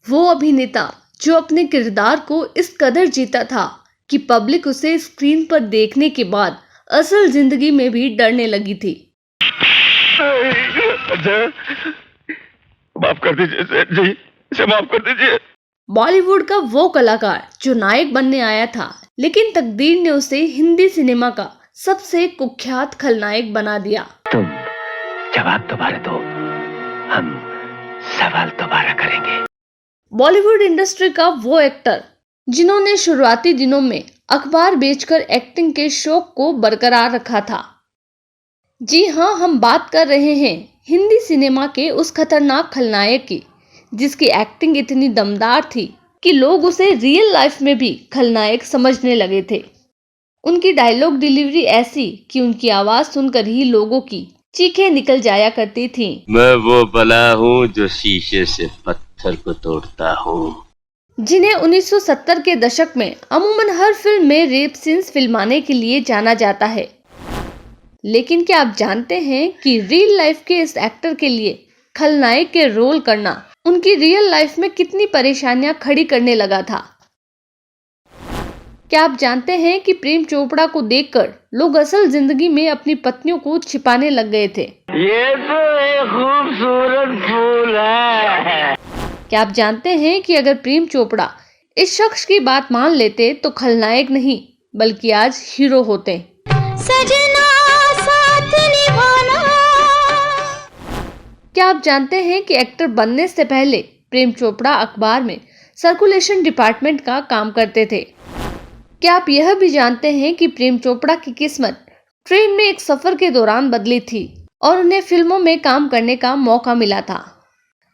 वो अभिनेता जो अपने किरदार को इस कदर जीता था कि पब्लिक उसे स्क्रीन पर देखने के बाद असल जिंदगी में भी डरने लगी थी। माफ कर दीजिए जी, इसे माफ कर दीजिए। बॉलीवुड का वो कलाकार जो नायक बनने आया था, लेकिन तकदीर ने उसे हिंदी सिनेमा का सबसे कुख्यात खलनायक बना दिया। तुम जवाब दोबारा दो, हम सवाल दोबारा करेंगे। बॉलीवुड इंडस्ट्री का वो एक्टर जिन्होंने शुरुआती दिनों में अखबार बेचकर एक्टिंग के शौक को बरकरार रखा था। जी हाँ, हम बात कर रहे हैं हिंदी सिनेमा के उस खतरनाक खलनायक की, जिसकी एक्टिंग इतनी दमदार थी कि लोग उसे रियल लाइफ में भी खलनायक समझने लगे थे। उनकी डायलॉग डिलीवरी ऐसी कि उनकी आवाज सुनकर ही लोगों की चीखें निकल जाया करती थीं। मैं वो बला हूँ जो शीशे से पत्थर को तोड़ता हूँ। जिन्हें 1970 के दशक में अमूमन हर फिल्म में रेप सीन्स फिल्माने के लिए जाना जाता है। लेकिन क्या आप जानते हैं कि रियल लाइफ के इस एक्टर के लिए खलनायक के रोल करना उनकी रियल लाइफ में कितनी परेशानियां खड़ी करने लगा था? क्या आप जानते हैं कि प्रेम चोपड़ा को देखकर लोग असल जिंदगी में अपनी पत्नियों को छिपाने लग गए थे? ये तो एक खूबसूरत फूल है। क्या आप जानते हैं कि अगर प्रेम चोपड़ा इस शख्स की बात मान लेते तो खलनायक नहीं बल्कि आज हीरो होते। सजना साथ निभाना। क्या आप जानते हैं कि एक्टर बनने से पहले प्रेम चोपड़ा अखबार में सर्कुलेशन डिपार्टमेंट का काम करते थे? क्या आप यह भी जानते हैं कि प्रेम चोपड़ा की किस्मत ट्रेन में एक सफर के दौरान बदली थी और उन्हें फिल्मों में काम करने का मौका मिला था?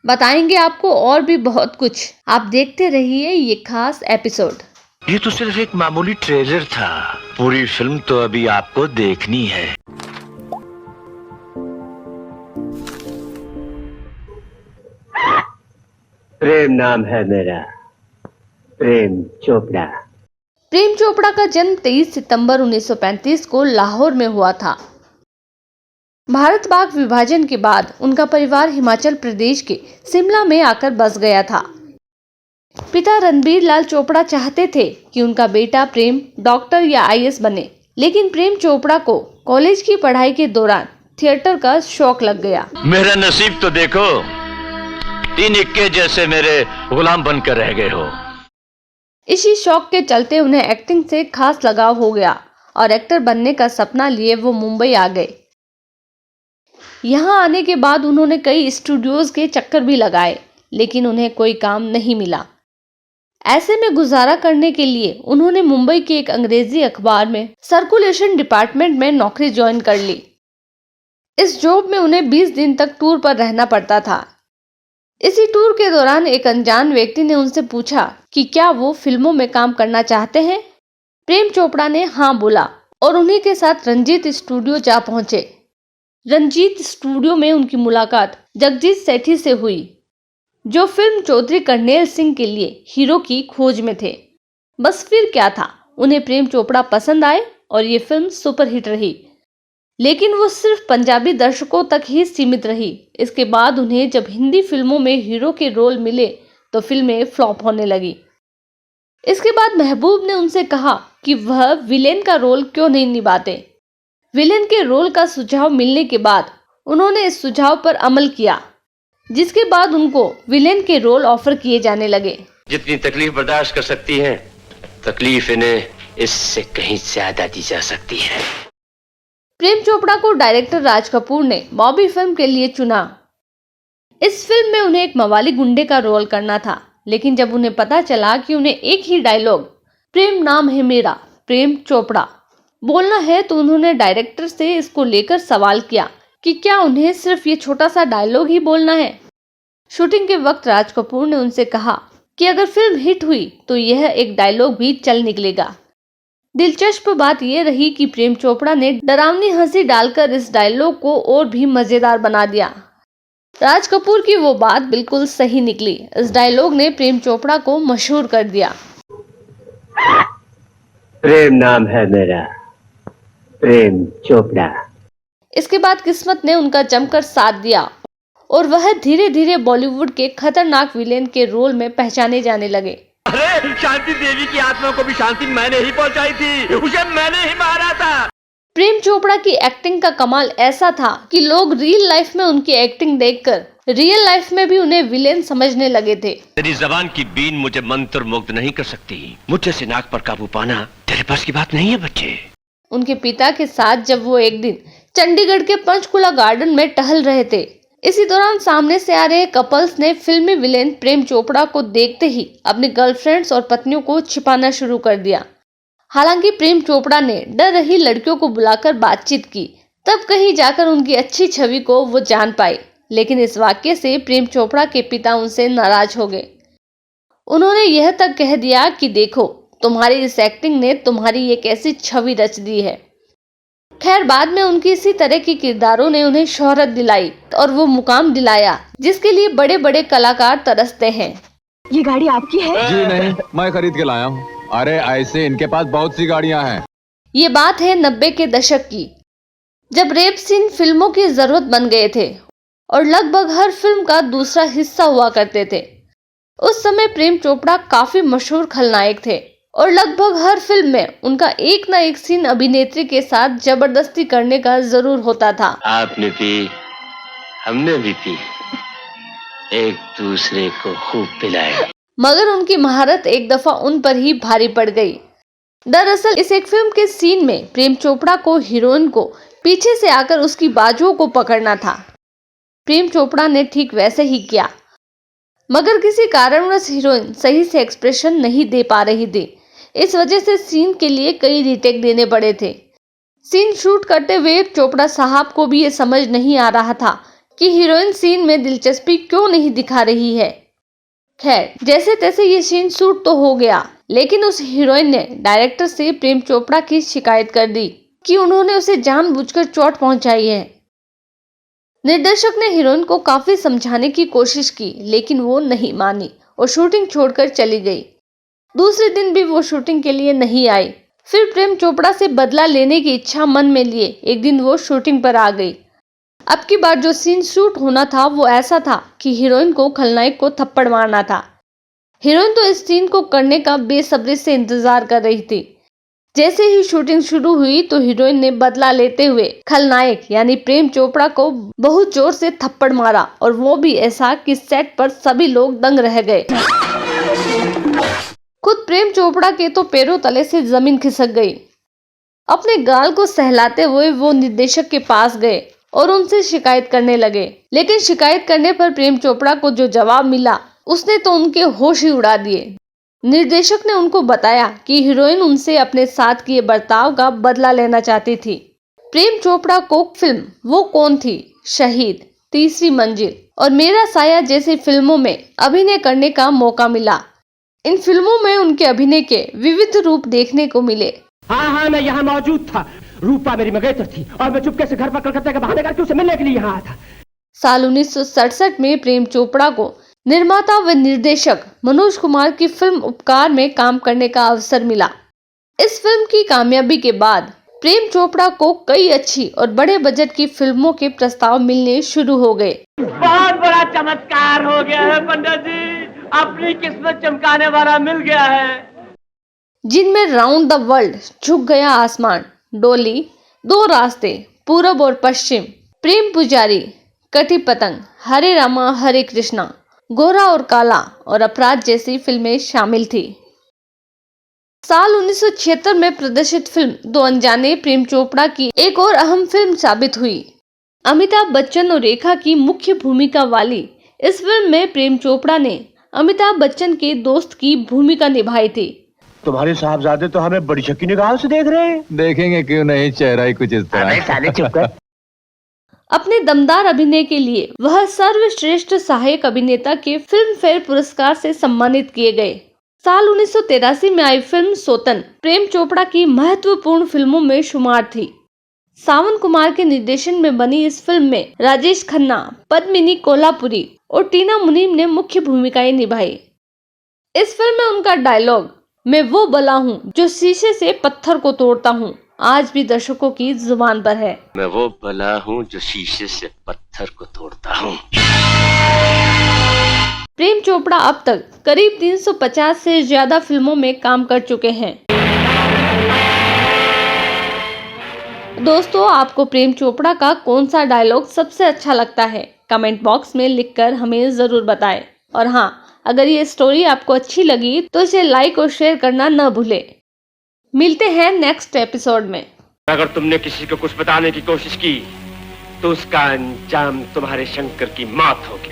बताएंगे आपको और भी बहुत कुछ। आप देखते रहिए ये खास एपिसोड। ये तो सिर्फ एक मामूली ट्रेलर था, पूरी फिल्म तो अभी आपको देखनी है। प्रेम नाम है मेरा, प्रेम चोपड़ा। प्रेम चोपड़ा का जन्म 23 सितंबर 1935 को लाहौर में हुआ था। भारत पाक विभाजन के बाद उनका परिवार हिमाचल प्रदेश के शिमला में आकर बस गया था। पिता रणबीर लाल चोपड़ा चाहते थे कि उनका बेटा प्रेम डॉक्टर या आईएएस बने, लेकिन प्रेम चोपड़ा को कॉलेज की पढ़ाई के दौरान थिएटर का शौक लग गया। मेरा नसीब तो देखो, 3 इक्के जैसे मेरे गुलाम बनकर रह गए हो। इसी शौक के चलते उन्हें एक्टिंग से खास लगाव हो गया और एक्टर बनने का सपना लिए वो मुंबई आ गए। यहाँ आने के बाद उन्होंने कई स्टूडियोज के चक्कर भी लगाए, लेकिन उन्हें कोई काम नहीं मिला। ऐसे में गुजारा करने के लिए उन्होंने मुंबई के एक अंग्रेजी अखबार में सर्कुलेशन डिपार्टमेंट में नौकरी ज्वाइन कर ली। इस जॉब में उन्हें 20 दिन तक टूर पर रहना पड़ता था। इसी टूर के दौरान एक अनजान व्यक्ति ने उनसे पूछा कि क्या वो फिल्मों में काम करना चाहते हैं। प्रेम चोपड़ा ने हाँ बोला और उन्हीं के साथ रंजीत स्टूडियो जा पहुंचे। रंजीत स्टूडियो में उनकी मुलाकात जगजीत सेठी से हुई, जो फिल्म चौधरी करनेल सिंह के लिए हीरो की खोज में थे। बस फिर क्या था, उन्हें प्रेम चोपड़ा पसंद आए और ये फिल्म सुपरहिट रही, लेकिन वो सिर्फ पंजाबी दर्शकों तक ही सीमित रही। इसके बाद उन्हें जब हिंदी फिल्मों में हीरो के रोल मिले तो फिल्में फ्लॉप होने लगी। इसके बाद महबूब ने उनसे कहा कि वह विलेन का रोल क्यों नहीं निभाते। विलेन के रोल का सुझाव मिलने के बाद उन्होंने इस सुझाव पर अमल किया, जिसके बाद उनको विलेन के रोल ऑफर किए जाने लगे। जितनी तकलीफ बर्दाश्त कर सकती हैं, तकलीफ इन्हें इससे कहीं ज्यादा दी जा सकती है। प्रेम चोपड़ा को डायरेक्टर राज कपूर ने बॉबी फिल्म के लिए चुना। इस फिल्म में उन्हें एक मवाली गुंडे का रोल करना था, लेकिन जब उन्हें पता चला कि उन्हें एक ही डायलॉग प्रेम नाम है मेरा, प्रेम चोपड़ा बोलना है, तो उन्होंने डायरेक्टर से इसको लेकर सवाल किया कि क्या उन्हें सिर्फ ये छोटा सा डायलॉग ही बोलना है। शूटिंग के वक्त राज कपूर ने उनसे कहा कि अगर फिल्म हिट हुई तो यह एक डायलॉग भी चल निकलेगा। दिलचस्प बात यह रही कि प्रेम चोपड़ा ने डरावनी हंसी डालकर इस डायलॉग को और भी मजेदार बना दिया। राज कपूर की वो बात बिल्कुल सही निकली। इस डायलॉग ने प्रेम चोपड़ा को मशहूर कर दिया। प्रेम नाम है मेरा, प्रेम चोपड़ा। इसके बाद किस्मत ने उनका जमकर साथ दिया और वह धीरे धीरे बॉलीवुड के खतरनाक विलेन के रोल में पहचाने जाने लगे। अरे शांति देवी की आत्मा को भी शांति मैंने ही पहुंचाई थी, उसे मैंने ही मारा था। प्रेम चोपड़ा की एक्टिंग का कमाल ऐसा था कि लोग रियल लाइफ में उनकी एक्टिंग देखकर रियल लाइफ में भी उन्हें विलेन समझने लगे थे। तेरी जबान की बीन मुझे मंत्र मुग्ध नहीं कर सकती, मुझे से नाक पर काबू पाना तेरे पास की बात नहीं है बच्चे। उनके पिता के साथ जब वो एक दिन चंडीगढ़ के पंचकुला गार्डन में टहल रहे थे, इसी दौरान सामने से आ रहे कपल्स ने फिल्मी विलेन प्रेम चोपड़ा को देखते ही अपनी गर्लफ्रेंड्स और पत्नियों को छिपाना शुरू कर दिया। हालांकि प्रेम चोपड़ा ने डर रही लड़कियों को बुलाकर बातचीत की, तब कहीं जाकर उनकी अच्छी छवि को वो जान पाए। लेकिन इस वाक्य से प्रेम चोपड़ा के पिता उनसे नाराज हो गए। उन्होंने यह तक कह दिया कि देखो, तुम्हारी इस एक्टिंग ने तुम्हारी एक ऐसी छवि रच दी है। खैर, बाद में उनकी इसी तरह के किरदारों ने उन्हें शोहरत दिलाई और वो मुकाम दिलाया जिसके लिए बड़े बड़े कलाकार तरसते हैं। ये गाड़ी आपकी है? जी नहीं, मैं खरीद के लाया हूँ। अरे ऐसे इनके पास बहुत सी गाड़ियाँ हैं। ये बात है 90 के दशक की, जब रेप सीन फिल्मों की जरूरत बन गए थे और लगभग हर फिल्म का दूसरा हिस्सा हुआ करते थे। उस समय प्रेम चोपड़ा काफी मशहूर खलनायक थे और लगभग हर फिल्म में उनका एक न एक सीन अभिनेत्री के साथ जबरदस्ती करने का जरूर होता था। आपने पी, हमने भी पी, एक दूसरे को खूब पिलाया। मगर उनकी महारत एक दफा उन पर ही भारी पड़ गई। दरअसल इस एक फिल्म के सीन में प्रेम चोपड़ा को हीरोइन को पीछे से आकर उसकी बाजुओं को पकड़ना था। प्रेम चोपड़ा ने ठीक वैसे ही किया, मगर किसी कारणवश हीरोइन सही से एक्सप्रेशन नहीं दे पा रही थी। इस वजह से सीन के लिए कई रीटेक देने पड़े थे। सीन शूट करते हुए चोपड़ा साहब को भी ये समझ नहीं आ रहा था कि हीरोइन सीन में दिलचस्पी क्यों नहीं दिखा रही है। खैर, जैसे तैसे ये सीन शूट तो हो गया, लेकिन उस हीरोइन ने डायरेक्टर से प्रेम चोपड़ा की शिकायत कर दी कि उन्होंने उसे जानबूझकर चोट पहुंचाई है। निर्देशक ने हीरोइन को काफी समझाने की कोशिश की, लेकिन वो नहीं मानी और शूटिंग छोड़कर चली गई। दूसरे दिन भी वो शूटिंग के लिए नहीं आई। फिर प्रेम चोपड़ा से बदला लेने की इच्छा मन में लिए एक दिन वो शूटिंग पर आ गई। अब की बार जो सीन शूट होना था वो ऐसा था कि हीरोइन को खलनायक को थप्पड़ मारना था। हीरोइन तो इस सीन को करने का बेसब्री से इंतजार कर रही थी। जैसे ही शूटिंग शुरू हुई तो हीरोइन ने बदला लेते हुए खलनायक यानी प्रेम चोपड़ा को बहुत जोर से थप्पड़ मारा, और वो भी ऐसा कि सेट पर सभी लोग दंग रह गए। खुद प्रेम चोपड़ा के तो पैरों तले से जमीन खिसक गई। अपने गाल को सहलाते हुए वो निर्देशक के पास गए और उनसे शिकायत करने लगे। लेकिन शिकायत करने पर प्रेम चोपड़ा को जो जवाब मिला उसने तो उनके होश ही उड़ा दिए। निर्देशक ने उनको बताया कि हीरोइन उनसे अपने साथ किए बर्ताव का बदला लेना चाहती थी। प्रेम चोपड़ा को फिल्म वो कौन थी, शहीद, तीसरी मंजिल और मेरा साया जैसी फिल्मों में अभिनय करने का मौका मिला। इन फिल्मों में उनके अभिनय के विविध रूप देखने को मिले। हाँ, मैं यहाँ मौजूद था। रूपा मेरी मंगेतर थी और मैं चुपके से घर पर कलकत्ता के बहाने करके उसे मिलने के लिए यहाँ आया था। साल 1967 में प्रेम चोपड़ा को निर्माता व निर्देशक मनोज कुमार की फिल्म उपकार में काम करने का अवसर मिला। इस फिल्म की कामयाबी के बाद प्रेम चोपड़ा को कई अच्छी और बड़े बजट की फिल्मों के प्रस्ताव मिलने शुरू हो गए। बहुत बड़ा चमत्कार हो गया है पंडित जी, अपनी किस्मत चमकाने वाला मिल गया है। जिनमें राउंड द वर्ल्ड, झुक गया आसमान, डोली, दो रास्ते, पूरब और पश्चिम, प्रेम पुजारी, कटी पतंग, हरे रामा हरे कृष्णा, गोरा और काला और अपराध जैसी फिल्में शामिल थी। साल 1976 में प्रदर्शित फिल्म दो अनजाने प्रेम चोपड़ा की एक और अहम फिल्म साबित हुई। अमिताभ बच्चन और रेखा की मुख्य भूमिका वाली इस फिल्म में प्रेम चोपड़ा ने अमिताभ बच्चन के दोस्त की भूमिका निभाई थी। तुम्हारे साहबजादे तो हमें बड़ी शक्की निगाहों से देख रहे हैं। देखेंगे क्यों नहीं, चेहरा ही कुछ इस तरह। साले चुप कर। अपने दमदार अभिनय के लिए वह सर्वश्रेष्ठ सहायक अभिनेता के फिल्म फेयर पुरस्कार से सम्मानित किए गए। साल 1983 में आई फिल्म सोतन प्रेम चोपड़ा की महत्वपूर्ण फिल्मों में शुमार थी। सावन कुमार के निर्देशन में बनी इस फिल्म में राजेश खन्ना, पद्मिनी कोल्हापुरी और टीना मुनीम ने मुख्य भूमिकाएं निभाई। इस फिल्म में उनका डायलॉग, मैं वो बला हूँ जो शीशे से पत्थर को तोड़ता हूँ, आज भी दर्शकों की जुबान पर है। मैं वो भला हूँ जो शीशे से पत्थर को तोड़ता हूँ। प्रेम चोपड़ा अब तक करीब 350 से ज्यादा फिल्मों में काम कर चुके हैं। दोस्तों, आपको प्रेम चोपड़ा का कौन सा डायलॉग सबसे अच्छा लगता है? कमेंट बॉक्स में लिखकर हमें जरूर बताएं। और हाँ, अगर ये स्टोरी आपको अच्छी लगी तो इसे लाइक और शेयर करना न भूलें। मिलते हैं नेक्स्ट एपिसोड में। अगर तुमने किसी को कुछ बताने की कोशिश की तो उसका अंजाम तुम्हारे शंकर की मौत होगी।